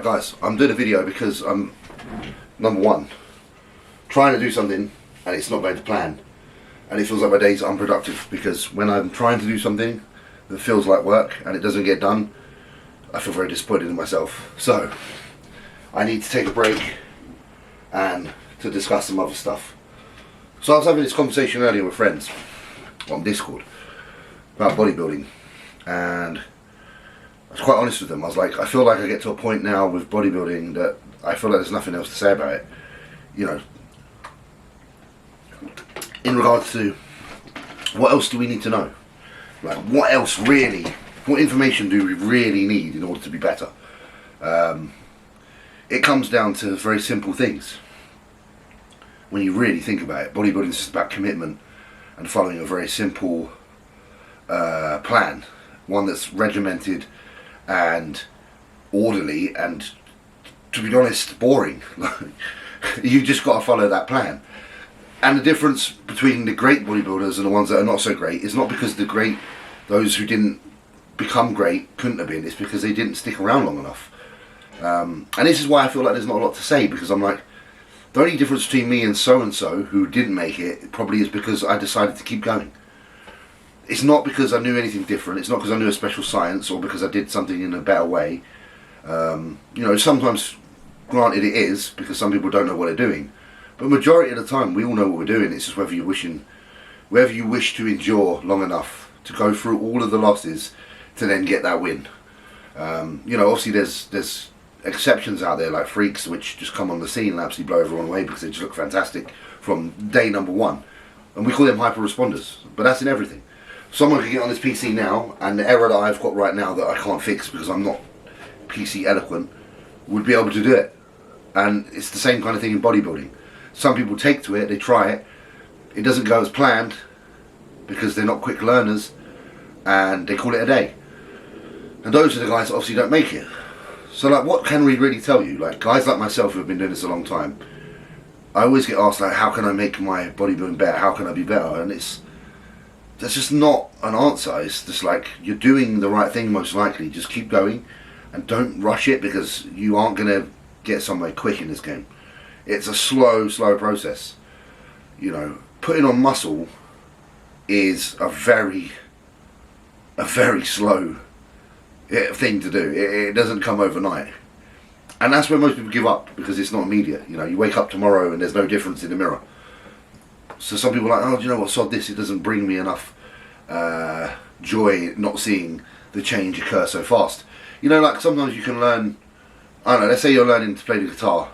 Right guys, I'm doing a video because I'm, number one, trying to do something and it's not going to plan. And it feels like my day's unproductive because when I'm trying to do something that feels like work and it doesn't get done, I feel very disappointed in myself. So, I need to take a break and to discuss some other stuff. So I was having this conversation earlier with friends on Discord about bodybuilding, and I was quite honest with them. I was like, I feel like I get to a point now with bodybuilding that I feel like there's nothing else to say about it. You know, in regards to what else do we need to know? Like, what else really, what information do we really need in order to be better? It comes down to very simple things. When you really think about it, bodybuilding is just about commitment and following a very simple plan, one that's regimented and orderly and, to be honest, boring. You just got to follow that plan. And the difference between the great bodybuilders and the ones that are not so great is not because the great, those who didn't become great couldn't have been, it's because they didn't stick around long enough. And this is why I feel like there's not a lot to say, because I'm like, the only difference between me and so who didn't make it probably is because I decided to keep going. It's not because I knew anything different, it's not because I knew a special science or because I did something in a better way. You know, sometimes, granted it is, because some people don't know what they're doing. But majority of the time we all know what we're doing. It's just whether you wish to endure long enough to go through all of the losses to then get that win. You know, obviously there's exceptions out there like freaks which just come on the scene and absolutely blow everyone away because they just look fantastic from day number one, and we call them hyper responders. But that's in everything. Someone could get on this PC now, and the error that I've got right now that I can't fix because I'm not PC eloquent would be able to do it. And it's the same kind of thing in bodybuilding. Some people take to it, they try it, it doesn't go as planned because they're not quick learners, and they call it a day. And those are the guys that obviously don't make it. So like, what can we really tell you? Like, guys like myself who have been doing this a long time, I always get asked like, how can I make my bodybuilding better? How can I be better? And there's just not an answer. It's just like, you're doing the right thing most likely. Just keep going and don't rush it, because you aren't going to get somewhere quick in this game. It's a slow process. You know, putting on muscle is a very slow thing to do. It doesn't come overnight, and that's where most people give up, because it's not immediate. You know, you wake up tomorrow and there's no difference in the mirror. So some people are like, oh, do you know what, sod this, it doesn't bring me enough joy not seeing the change occur so fast. You know, like sometimes you can learn, I don't know, let's say you're learning to play the guitar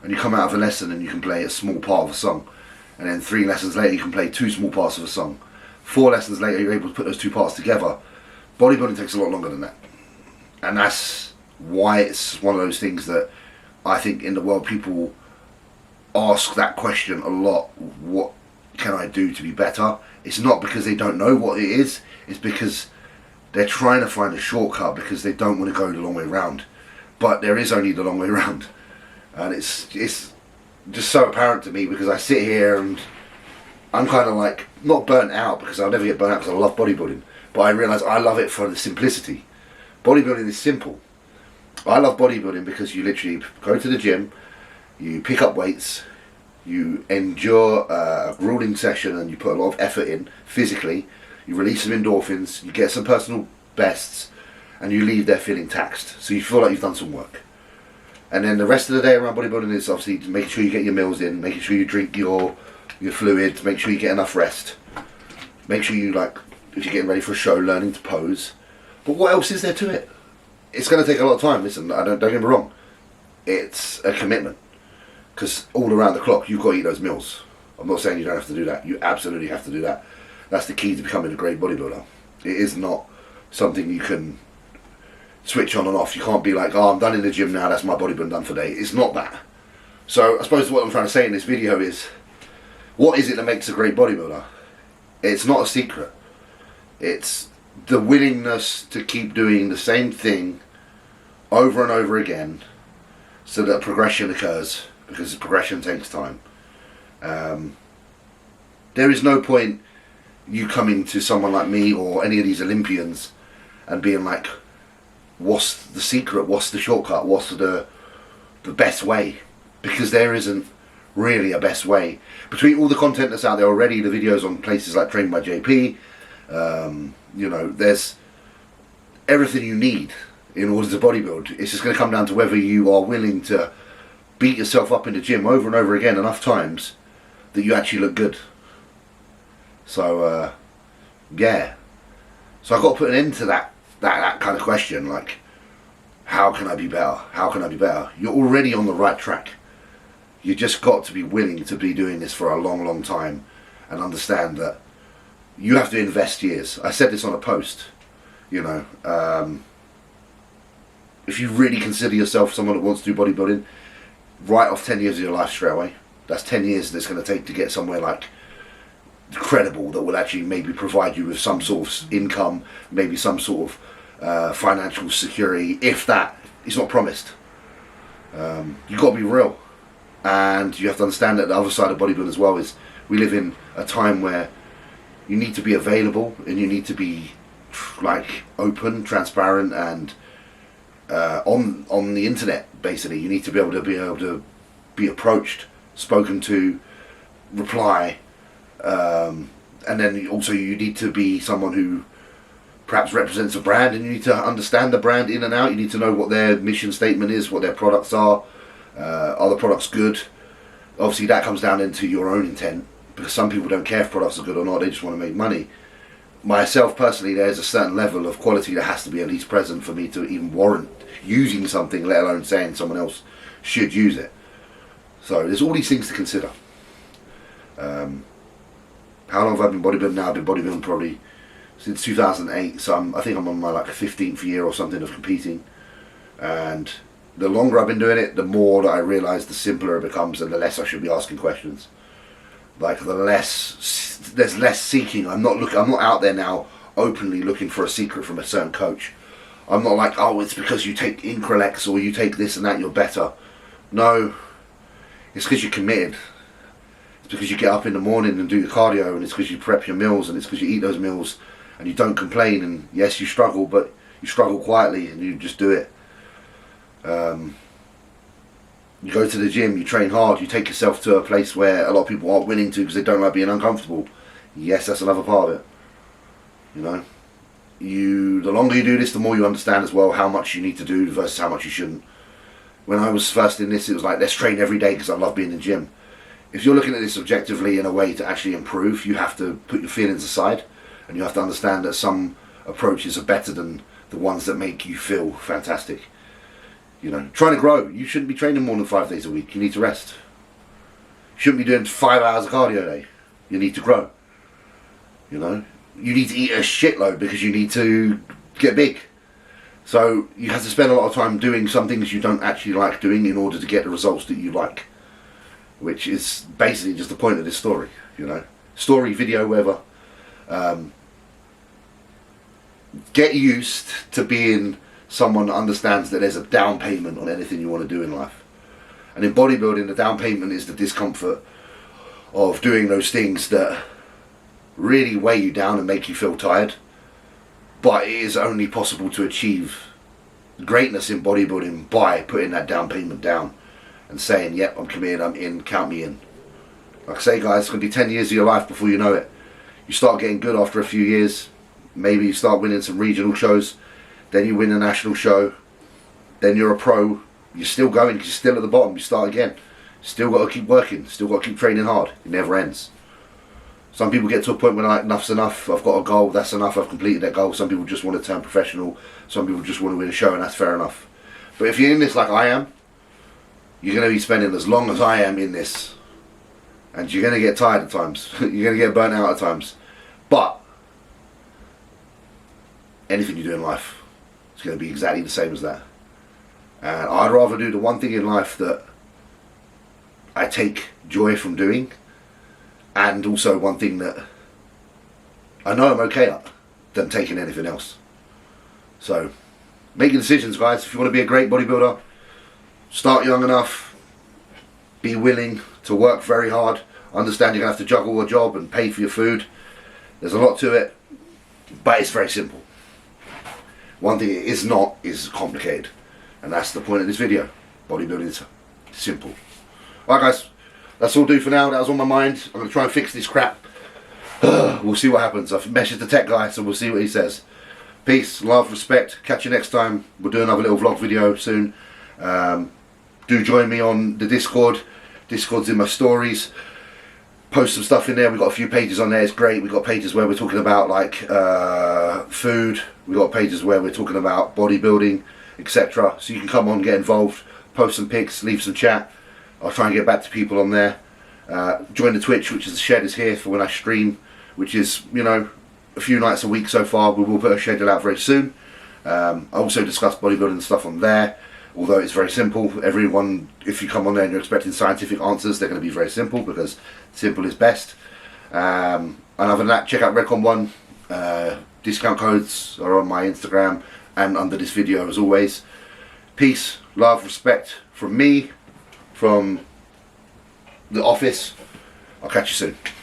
and you come out of a lesson and you can play a small part of a song, and then 3 lessons later you can play 2 small parts of a song. 4 lessons later you're able to put those 2 parts together. Bodybuilding takes a lot longer than that. And that's why it's one of those things that I think in the world people ask that question a lot. What can I do to be better? It's not because they don't know what it is. It's because they're trying to find a shortcut because they don't want to go the long way round. But there is only the long way round. And it's just so apparent to me, because I sit here and I'm kind of like, not burnt out, because I'll never get burnt out because I love bodybuilding. But I realise I love it for the simplicity. Bodybuilding is simple. I love bodybuilding because you literally go to the gym, you pick up weights, you endure a grueling session and you put a lot of effort in physically, you release some endorphins, you get some personal bests, and you leave there feeling taxed. So you feel like you've done some work. And then the rest of the day around bodybuilding is obviously making sure you get your meals in, making sure you drink your fluids, make sure you get enough rest, make sure you, like, if you're getting ready for a show, learning to pose. But what else is there to it? It's going to take a lot of time. Listen, don't get me wrong. It's a commitment. Because all around the clock, you've got to eat those meals. I'm not saying you don't have to do that. You absolutely have to do that. That's the key to becoming a great bodybuilder. It is not something you can switch on and off. You can't be like, oh, I'm done in the gym now, that's my bodybuilding done for the day. It's not that. So I suppose what I'm trying to say in this video is, what is it that makes a great bodybuilder? It's not a secret. It's the willingness to keep doing the same thing over and over again so that progression occurs, because progression takes time. There is no point you coming to someone like me or any of these Olympians and being like, what's the secret, what's the shortcut, what's the best way, because there isn't really a best way. Between all the content that's out there already, the videos on places like Trained by JP, you know, there's everything you need in order to bodybuild. It's just going to come down to whether you are willing to beat yourself up in the gym over and over again enough times that you actually look good. So yeah, so I've got to put an end to that kind of question, like, how can I be better? How can I be better? You're already on the right track. You just got to be willing to be doing this for a long time and understand that you have to invest years. I said this on a post, you know, if you really consider yourself someone that wants to do bodybuilding, write off 10 years of your life straight away. That's 10 years that it's going to take to get somewhere like credible that will actually maybe provide you with some sort of income, maybe some sort of financial security, if that. It's not promised. You've got to be real. And you have to understand that the other side of bodybuilding as well is we live in a time where you need to be available and you need to be like open, transparent, and on the internet. Basically, you need to be able to be approached, spoken to, reply, and then also you need to be someone who perhaps represents a brand, and you need to understand the brand in and out. You need to know what their mission statement is, what their products are. Are the products good? Obviously that comes down into your own intent, because some people don't care if products are good or not, they just want to make money. Myself personally, there's a certain level of quality that has to be at least present for me to even warrant using something, let alone saying someone else should use it. So there's all these things to consider. How long have I been bodybuilding now? I've been bodybuilding probably since 2008, so I think I'm on my like 15th year or something of competing, and the longer I've been doing it, the more that I realise the simpler it becomes and the less I should be asking questions. Like there's less seeking. I'm not out there now openly looking for a secret from a certain coach. I'm not like, oh, it's because you take Increlex or you take this and that, you're better. No, it's because you're committed. It's because you get up in the morning and do your cardio, and it's because you prep your meals, and it's because you eat those meals and you don't complain. And yes, you struggle, but you struggle quietly and you just do it. You go to the gym, you train hard, you take yourself to a place where a lot of people aren't willing to because they don't like being uncomfortable. Yes, that's another part of it. You know, the longer you do this, the more you understand as well how much you need to do versus how much you shouldn't. When I was first in this, it was like, let's train every day because I love being in the gym. If you're looking at this objectively in a way to actually improve, you have to put your feelings aside, and you have to understand that some approaches are better than the ones that make you feel fantastic. You know, trying to grow, you shouldn't be training more than 5 days a week. You need to rest. You shouldn't be doing 5 hours of cardio a day. You need to grow. You know, you need to eat a shitload because you need to get big. So you have to spend a lot of time doing some things you don't actually like doing in order to get the results that you like, which is basically just the point of this story. You know, story, video, whatever. Get used to being someone that understands that there's a down payment on anything you want to do in life. And in bodybuilding, the down payment is the discomfort of doing those things that really weigh you down and make you feel tired. But it is only possible to achieve greatness in bodybuilding by putting that down payment down and saying, yep, I'm committed, I'm in, count me in. Like I say, guys, it's going to be 10 years of your life before you know it. You start getting good after a few years. Maybe you start winning some regional shows. Then you win a national show, then you're a pro, you're still going because you're still at the bottom, you start again. Still got to keep working, still got to keep training hard, it never ends. Some people get to a point where they're like, enough's enough, I've got a goal, that's enough, I've completed that goal. Some people just want to turn professional, some people just want to win a show, and that's fair enough. But if you're in this like I am, you're going to be spending as long as I am in this. And you're going to get tired at times, you're going to get burnt out at times. But anything you do in life, it's going to be exactly the same as that. And I'd rather do the one thing in life that I take joy from doing, and also one thing that I know I'm okay at, than taking anything else. So, make your decisions, guys. If you want to be a great bodybuilder, start young enough, be willing to work very hard, understand you're going to have to juggle a job and pay for your food. There's a lot to it, but it's very simple. One thing it is not is complicated, and that's the point of this video. Bodybuilding is simple. Alright guys, that's all do for now. That was on my mind. I'm going to try and fix this crap. We'll see what happens. I've messaged the tech guy, so we'll see what he says. Peace, love, respect. Catch you next time. We'll do another little vlog video soon. Do join me on the Discord. Discord's in my stories. Post some stuff in there. We've got a few pages on there. It's great. We've got pages where we're talking about like food. We've got pages where we're talking about bodybuilding, etc. So you can come on, get involved, post some pics, leave some chat. I'll try and get back to people on there. Join the Twitch, which is the shed is here for when I stream, which is, you know, a few nights a week so far. We will put a schedule out very soon. I also discuss bodybuilding stuff on there, although it's very simple. Everyone, if you come on there and you're expecting scientific answers, they're going to be very simple, because simple is best. And other than that, check out Redcon1. Discount codes are on my Instagram and under this video as always. Peace, love, respect from me, from the office. I'll catch you soon.